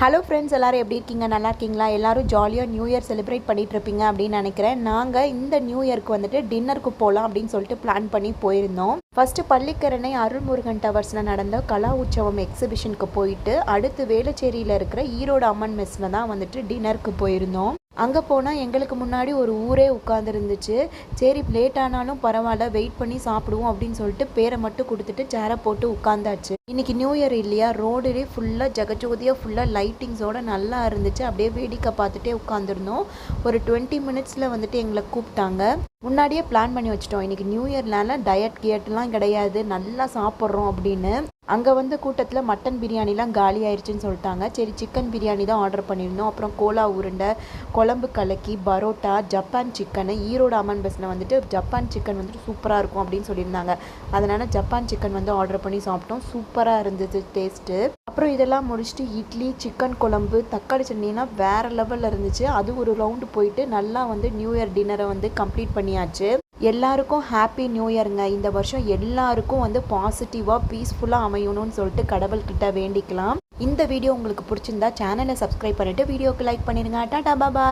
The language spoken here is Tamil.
ஹலோ ஃப்ரெண்ட்ஸ், எல்லோரும் எப்படி இருக்கீங்க? நல்லா இருக்கீங்களா? எல்லோரும் ஜாலியாக நியூ இயர் செலிப்ரேட் பண்ணிகிட்ருப்பீங்க அப்படின்னு நினைக்கிறேன். நாங்கள் இந்த நியூ இயர்க்கு வந்துட்டு டின்னருக்கு போகலாம் அப்படின்னு சொல்லிட்டு பிளான் பண்ணி போயிருந்தோம். ஃபஸ்ட்டு பள்ளிக்கரணை அருள்முருகன் டவர்ஸில் நடந்த கலா உற்சவம் எக்ஸிபிஷனுக்கு போயிட்டு அடுத்து வேளச்சேரியில் இருக்கிற ஈரோடு அம்மன் மெஸ்ஸில் தான் வந்துட்டு டின்னருக்கு போயிருந்தோம். அங்கே போனால் எங்களுக்கு முன்னாடி ஒரு ஊரே உட்காந்துருந்துச்சு. சரி, லேட் ஆனாலும் பரவாயில்ல, வெயிட் பண்ணி சாப்பிடுவோம் அப்படின்னு சொல்லிட்டு பேரை மட்டும் கொடுத்துட்டு சேரை போட்டு உட்காந்தாச்சு. இன்றைக்கி நியூ இயர் இல்லையா, ரோடுலே ஃபுல்லாக ஜெகஜோதியாக ஃபுல்லாக லைட்டிங்ஸோடு நல்லா இருந்துச்சு. அப்படியே வேடிக்கை பார்த்துட்டே உட்காந்துருந்தோம். ஒரு 20 மினிட்ஸில் வந்துட்டு எங்களை கூப்பிட்டாங்க. முன்னாடியே பிளான் பண்ணி வச்சிட்டோம், இன்றைக்கி நியூ இயர்னால டயட் கியட்லாம் கிடையாது, நல்லா சாப்பிட்றோம் அப்படின்னு. அங்கே வந்து கூட்டத்தில் மட்டன் பிரியாணிலாம் காலி ஆயிடுச்சுன்னு சொல்லிட்டாங்க. சரி, சிக்கன் பிரியாணி தான் ஆர்டர் பண்ணியிருந்தோம். அப்புறம் கோலா உருண்டை, குழம்பு கலக்கி, பரோட்டா, ஜப்பான் சிக்கனு. ஈரோடு அம்மன் பஸ்ஸில் வந்துட்டு ஜப்பான் சிக்கன் வந்துட்டு சூப்பராக இருக்கும் அப்படின்னு சொல்லியிருந்தாங்க. அதனால் ஜப்பான் சிக்கன் வந்து ஆர்டர் பண்ணி சாப்பிட்டோம். சூப்பராக இருந்தது டேஸ்ட்டு. அப்புறம் இதெல்லாம் முடிச்சுட்டு இட்லி, சிக்கன் குழம்பு, தக்காளி சட்னிலாம் வேறு லெவலில் இருந்துச்சு. அது ஒரு ரவுண்டு போயிட்டு நல்லா வந்து நியூ இயர் டின்னரை வந்து கம்ப்ளீட் பண்ணியாச்சு. எல்லாருக்கும் ஹாப்பி நியூ இயருங்க. இந்த வருஷம் எல்லாருக்கும் வந்து பாசிட்டிவாக பீஸ்ஃபுல்லாக அமையணும்னு சொல்லிட்டு கடவுள்கிட்ட வேண்டிக்கலாம். இந்த வீடியோ உங்களுக்கு பிடிச்சிருந்தா சேனலை சப்ஸ்கிரைப் பண்ணிவிட்டு வீடியோக்கு லைக் பண்ணிடுங்க. டாடா பாபா.